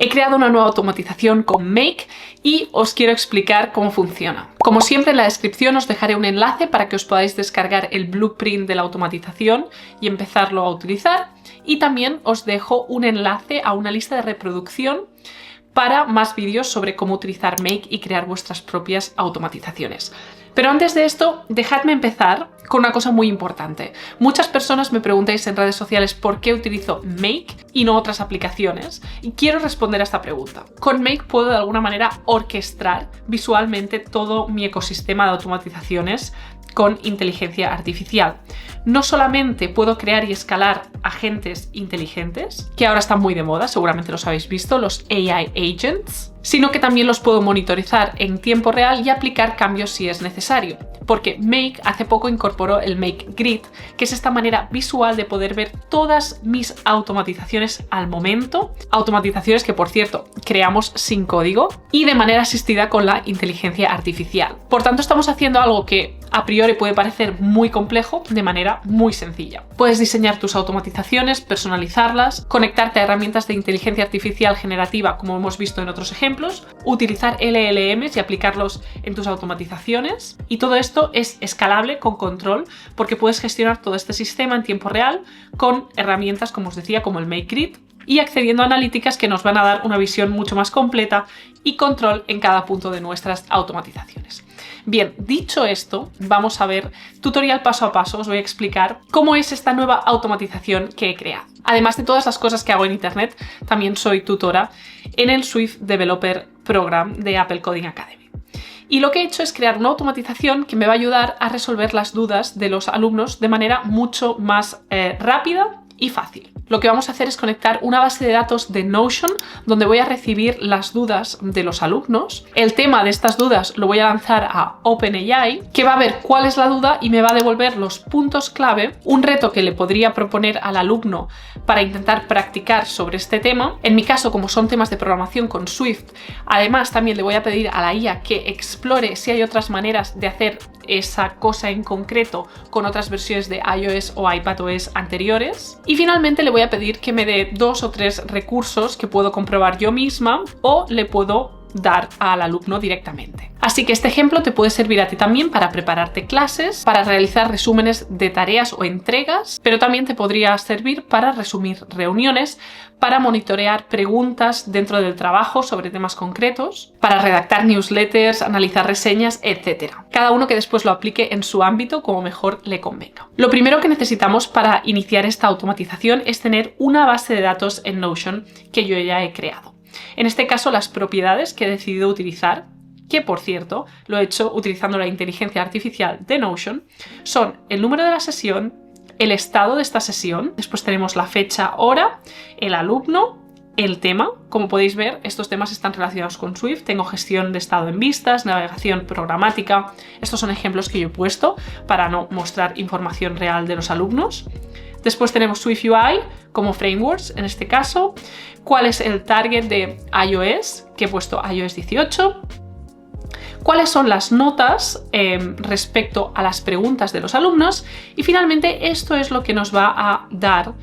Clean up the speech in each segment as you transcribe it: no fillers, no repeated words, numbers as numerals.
He creado una nueva automatización con Make y os quiero explicar cómo funciona. Como siempre, en la descripción os dejaré un enlace para que os podáis descargar el blueprint de la automatización y empezarlo a utilizar. Y también os dejo un enlace a una lista de reproducción para más vídeos sobre cómo utilizar Make y crear vuestras propias automatizaciones. Pero antes de esto, dejadme empezar con una cosa muy importante. Muchas personas me preguntáis en redes sociales por qué utilizo Make y no otras aplicaciones, y quiero responder a esta pregunta. Con Make puedo de alguna manera orquestar visualmente todo mi ecosistema de automatizaciones con inteligencia artificial. No solamente puedo crear y escalar agentes inteligentes, que ahora están muy de moda, seguramente los habéis visto, los AI Agents, sino que también los puedo monitorizar en tiempo real y aplicar cambios si es necesario. Porque Make hace poco incorporó el Make Grid, que es esta manera visual de poder ver todas mis automatizaciones al momento, automatizaciones que, por cierto, creamos sin código y de manera asistida con la inteligencia artificial. Por tanto, estamos haciendo algo que a priori puede parecer muy complejo de manera muy sencilla. Puedes diseñar tus automatizaciones, personalizarlas, conectarte a herramientas de inteligencia artificial generativa como hemos visto en otros ejemplos, utilizar LLMs y aplicarlos en tus automatizaciones, y todo esto es escalable con control porque puedes gestionar todo este sistema en tiempo real con herramientas, como os decía, como el Make Grid, y accediendo a analíticas que nos van a dar una visión mucho más completa y control en cada punto de nuestras automatizaciones. Bien, dicho esto, vamos a ver tutorial paso a paso. Os voy a explicar cómo es esta nueva automatización que he creado. Además de todas las cosas que hago en internet, también soy tutora en el Swift Developer Program de Apple Coding Academy. Y lo que he hecho es crear una automatización que me va a ayudar a resolver las dudas de los alumnos de manera mucho más rápida y fácil. Lo que vamos a hacer es conectar una base de datos de Notion donde voy a recibir las dudas de los alumnos. El tema de estas dudas lo voy a lanzar a OpenAI, que va a ver cuál es la duda y me va a devolver los puntos clave, un reto que le podría proponer al alumno para intentar practicar sobre este tema. En mi caso, como son temas de programación con Swift, además también le voy a pedir a la IA que explore si hay otras maneras de hacer esa cosa en concreto con otras versiones de iOS o iPadOS anteriores. Y finalmente le voy a pedir que me dé 2 o 3 recursos que puedo comprobar yo misma o le puedo dar al alumno directamente. Así que este ejemplo te puede servir a ti también para prepararte clases, para realizar resúmenes de tareas o entregas, pero también te podría servir para resumir reuniones, para monitorear preguntas dentro del trabajo sobre temas concretos, para redactar newsletters, analizar reseñas, etc. Cada uno que después lo aplique en su ámbito como mejor le convenga. Lo primero que necesitamos para iniciar esta automatización es tener una base de datos en Notion que yo ya he creado. En este caso, las propiedades que he decidido utilizar, que por cierto lo he hecho utilizando la inteligencia artificial de Notion, son el número de la sesión, el estado de esta sesión, después tenemos la fecha, hora, el alumno, el tema. Como podéis ver, estos temas están relacionados con Swift. Tengo gestión de estado en vistas, navegación programática. Estos son ejemplos que yo he puesto para no mostrar información real de los alumnos. Después tenemos Swift UI como frameworks, en este caso. ¿Cuál es el target de iOS? Que he puesto iOS 18. ¿Cuáles son las notas respecto a las preguntas de los alumnos? Y finalmente, esto es lo que nos va a dar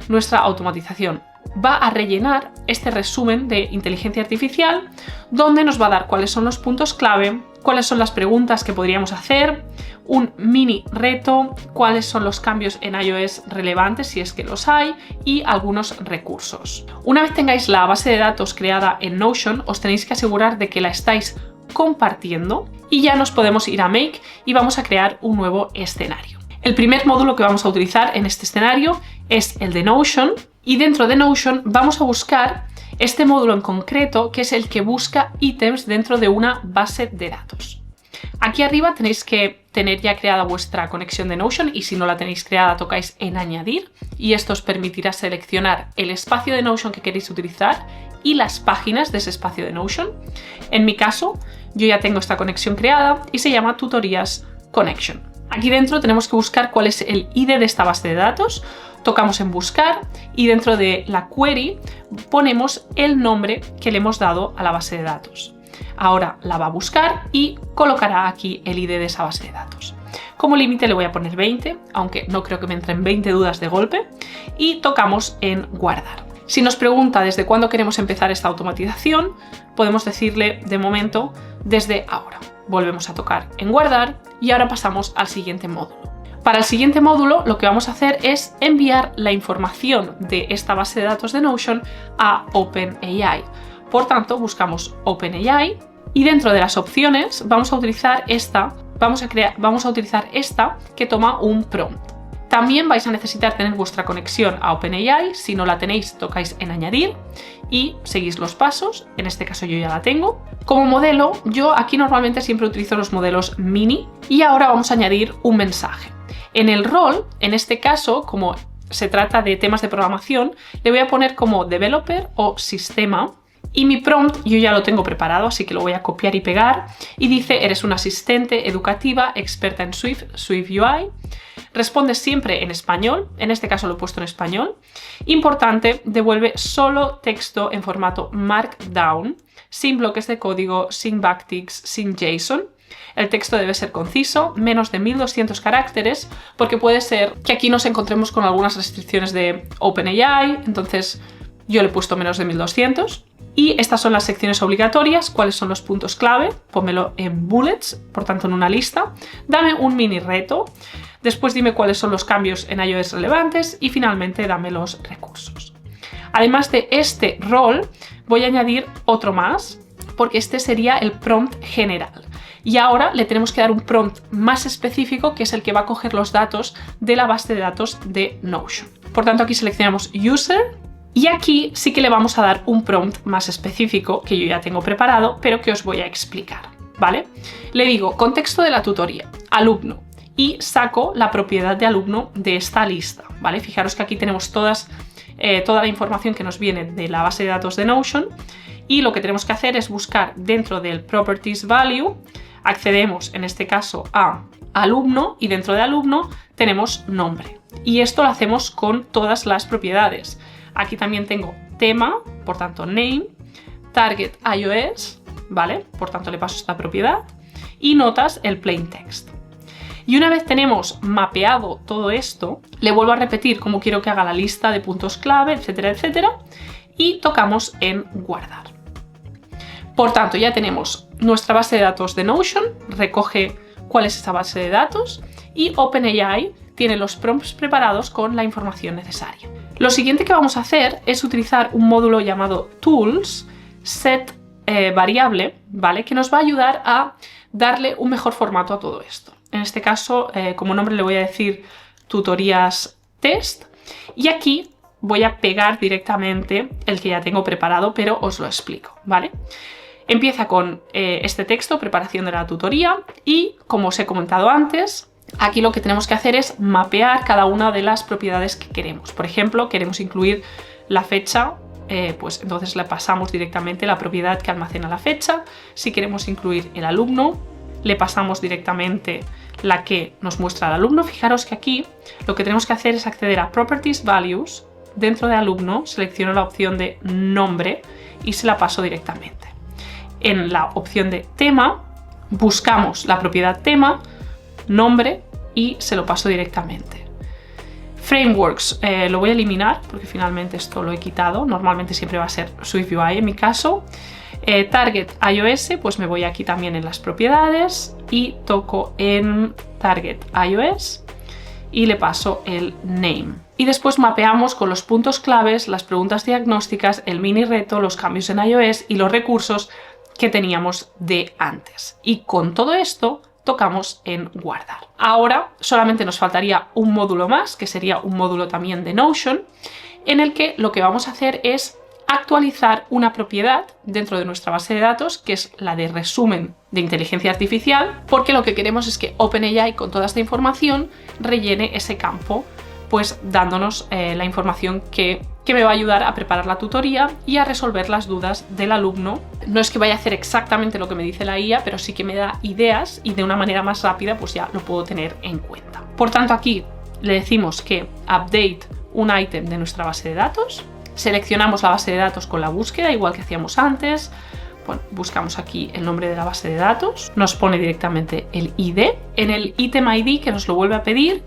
nuestra automatización. Va a rellenar este resumen de inteligencia artificial donde nos va a dar cuáles son los puntos clave, cuáles son las preguntas que podríamos hacer, un mini reto, cuáles son los cambios en iOS relevantes si es que los hay y algunos recursos. Una vez tengáis la base de datos creada en Notion, os tenéis que asegurar de que la estáis compartiendo y ya nos podemos ir a Make y vamos a crear un nuevo escenario. El primer módulo que vamos a utilizar en este escenario es el de Notion y dentro de Notion vamos a buscar este módulo en concreto, que es el que busca ítems dentro de una base de datos. Aquí arriba tenéis que tener ya creada vuestra conexión de Notion y si no la tenéis creada tocáis en añadir y esto os permitirá seleccionar el espacio de Notion que queréis utilizar y las páginas de ese espacio de Notion. En mi caso, yo ya tengo esta conexión creada y se llama Tutorías Connection. Aquí dentro tenemos que buscar cuál es el ID de esta base de datos, tocamos en buscar y dentro de la query ponemos el nombre que le hemos dado a la base de datos. Ahora la va a buscar y colocará aquí el ID de esa base de datos. Como límite le voy a poner 20, aunque no creo que me entren 20 dudas de golpe, y tocamos en guardar. Si nos pregunta desde cuándo queremos empezar esta automatización, podemos decirle de momento desde ahora. Volvemos a tocar en guardar y ahora pasamos al siguiente módulo. Para el siguiente módulo lo que vamos a hacer es enviar la información de esta base de datos de Notion a OpenAI. Por tanto, buscamos OpenAI y dentro de las opciones vamos a utilizar esta que toma un prompt. También vais a necesitar tener vuestra conexión a OpenAI. Si no la tenéis, tocáis en añadir y seguís los pasos. En este caso yo ya la tengo. Como modelo, yo aquí normalmente siempre utilizo los modelos mini y ahora vamos a añadir un mensaje. En el rol, en este caso, como se trata de temas de programación, le voy a poner como developer o sistema. Y mi prompt yo ya lo tengo preparado, así que lo voy a copiar y pegar. Y dice, eres una asistente educativa experta en Swift UI. Responde siempre en español, en este caso lo he puesto en español. Importante, devuelve solo texto en formato Markdown, sin bloques de código, sin backticks, sin JSON. El texto debe ser conciso, menos de 1200 caracteres, porque puede ser que aquí nos encontremos con algunas restricciones de OpenAI, entonces yo le he puesto menos de 1200. Y estas son las secciones obligatorias. ¿Cuáles son los puntos clave? Pónmelo en bullets, por tanto en una lista. Dame un mini reto. Después dime cuáles son los cambios en iOS relevantes y finalmente dame los recursos. Además de este rol, voy a añadir otro más, porque este sería el prompt general. Y ahora le tenemos que dar un prompt más específico, que es el que va a coger los datos de la base de datos de Notion. Por tanto, aquí seleccionamos User. Y aquí sí que le vamos a dar un prompt más específico que yo ya tengo preparado, pero que os voy a explicar, ¿vale? Le digo contexto de la tutoría, alumno, y saco la propiedad de alumno de esta lista, ¿vale? Fijaros que aquí tenemos toda la información que nos viene de la base de datos de Notion y lo que tenemos que hacer es buscar dentro del Properties Value, accedemos en este caso a alumno y dentro de alumno tenemos nombre. Y esto lo hacemos con todas las propiedades. Aquí también tengo tema, por tanto name, target iOS, ¿vale? Por tanto le paso esta propiedad y notas el plain text. Y una vez tenemos mapeado todo esto, le vuelvo a repetir cómo quiero que haga la lista de puntos clave, etcétera, etcétera, y tocamos en guardar. Por tanto, ya tenemos nuestra base de datos de Notion, recoge cuál es esta base de datos y OpenAI tiene los prompts preparados con la información necesaria. Lo siguiente que vamos a hacer es utilizar un módulo llamado Tools, set variable, ¿vale? Que nos va a ayudar a darle un mejor formato a todo esto. En este caso, como nombre le voy a decir tutorías test y aquí voy a pegar directamente el que ya tengo preparado, pero os lo explico, ¿vale? Empieza con este texto, preparación de la tutoría y, como os he comentado antes, aquí lo que tenemos que hacer es mapear cada una de las propiedades que queremos. Por ejemplo, queremos incluir la fecha, pues entonces le pasamos directamente la propiedad que almacena la fecha. Si queremos incluir el alumno, le pasamos directamente la que nos muestra el alumno. Fijaros que aquí lo que tenemos que hacer es acceder a Properties Values. Dentro de alumno selecciono la opción de nombre y se la paso directamente. En la opción de tema buscamos la propiedad tema, nombre y se lo paso directamente. Frameworks lo voy a eliminar porque finalmente esto lo he quitado. Normalmente siempre va a ser SwiftUI en mi caso. Target iOS, pues me voy aquí también en las propiedades y toco en Target iOS y le paso el name. Y después mapeamos con los puntos claves, las preguntas diagnósticas, el mini reto, los cambios en iOS y los recursos que teníamos de antes. Y con todo esto tocamos en guardar. Ahora solamente nos faltaría un módulo más, que sería un módulo también de Notion, en el que lo que vamos a hacer es actualizar una propiedad dentro de nuestra base de datos, que es la de resumen de inteligencia artificial, porque lo que queremos es que OpenAI con toda esta información rellene ese campo, pues dándonos la información que me va a ayudar a preparar la tutoría y a resolver las dudas del alumno. No es que vaya a hacer exactamente lo que me dice la IA, pero sí que me da ideas y de una manera más rápida pues ya lo puedo tener en cuenta. Por tanto, aquí le decimos que update un ítem de nuestra base de datos, seleccionamos la base de datos con la búsqueda, igual que hacíamos antes. Bueno, buscamos aquí el nombre de la base de datos, nos pone directamente el ID. En el item ID que nos lo vuelve a pedir,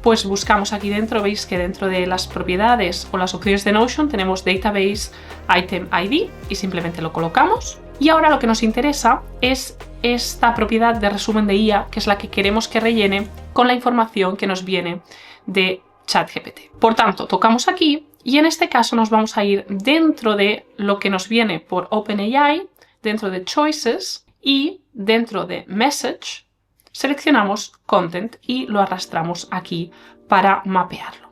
pues buscamos aquí dentro, veis que dentro de las propiedades o las opciones de Notion tenemos Database Item ID y simplemente lo colocamos. Y ahora lo que nos interesa es esta propiedad de resumen de IA, que es la que queremos que rellene con la información que nos viene de ChatGPT. Por tanto, tocamos aquí y en este caso nos vamos a ir dentro de lo que nos viene por OpenAI, dentro de Choices y dentro de Message, seleccionamos Content y lo arrastramos aquí para mapearlo.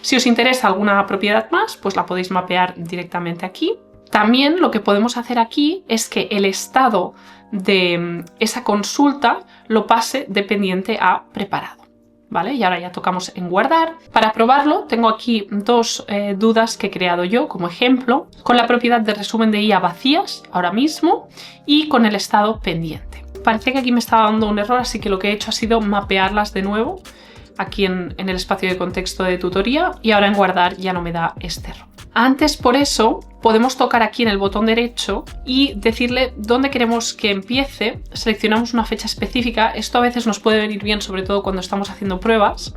Si os interesa alguna propiedad más, pues la podéis mapear directamente aquí. También lo que podemos hacer aquí es que el estado de esa consulta lo pase de pendiente a preparado, ¿vale? Y ahora ya tocamos en guardar. Para probarlo tengo aquí dos dudas que he creado yo como ejemplo, con la propiedad de resumen de IA vacías ahora mismo y con el estado pendiente. Parece que aquí me estaba dando un error, así que lo que he hecho ha sido mapearlas de nuevo aquí en el espacio de contexto de tutoría y ahora en guardar ya no me da este error. Antes, por eso, podemos tocar aquí en el botón derecho y decirle dónde queremos que empiece. Seleccionamos una fecha específica. Esto a veces nos puede venir bien, sobre todo cuando estamos haciendo pruebas.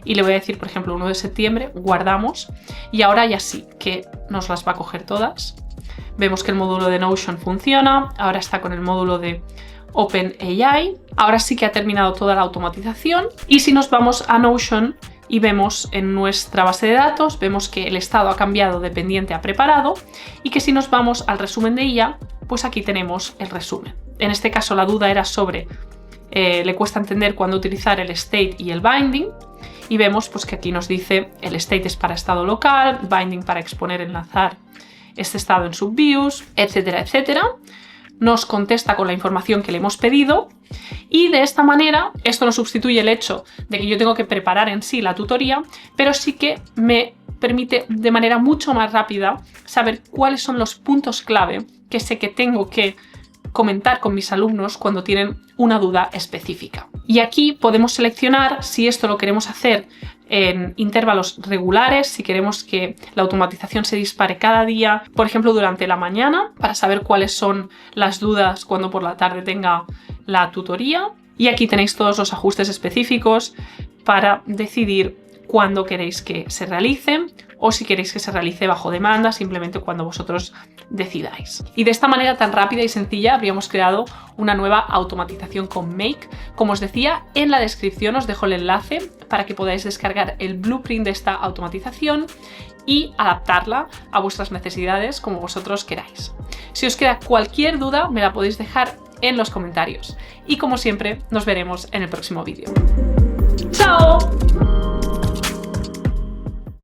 Y le voy a decir, por ejemplo, 1 de septiembre, guardamos. Y ahora ya sí, que nos las va a coger todas. Vemos que el módulo de Notion funciona. Ahora está con el módulo de OpenAI. Ahora sí que ha terminado toda la automatización. Y si nos vamos a Notion y vemos en nuestra base de datos, vemos que el estado ha cambiado de pendiente a preparado y que si nos vamos al resumen de IA, pues aquí tenemos el resumen. En este caso la duda era sobre, le cuesta entender cuándo utilizar el state y el binding y vemos pues que aquí nos dice el state es para estado local, binding para exponer, enlazar este estado en subviews, etcétera, etcétera. Nos contesta con la información que le hemos pedido y de esta manera esto no sustituye el hecho de que yo tengo que preparar en sí la tutoría, pero sí que me permite de manera mucho más rápida saber cuáles son los puntos clave que sé que tengo que comentar con mis alumnos cuando tienen una duda específica. Y aquí podemos seleccionar si esto lo queremos hacer en intervalos regulares, si queremos que la automatización se dispare cada día, por ejemplo durante la mañana, para saber cuáles son las dudas cuando por la tarde tenga la tutoría. Y aquí tenéis todos los ajustes específicos para decidir cuándo queréis que se realice o si queréis que se realice bajo demanda, simplemente cuando vosotros decidáis. Y de esta manera tan rápida y sencilla habríamos creado una nueva automatización con Make. Como os decía, en la descripción os dejo el enlace para que podáis descargar el blueprint de esta automatización y adaptarla a vuestras necesidades como vosotros queráis. Si os queda cualquier duda, me la podéis dejar en los comentarios. Y como siempre, nos veremos en el próximo vídeo. ¡Chao!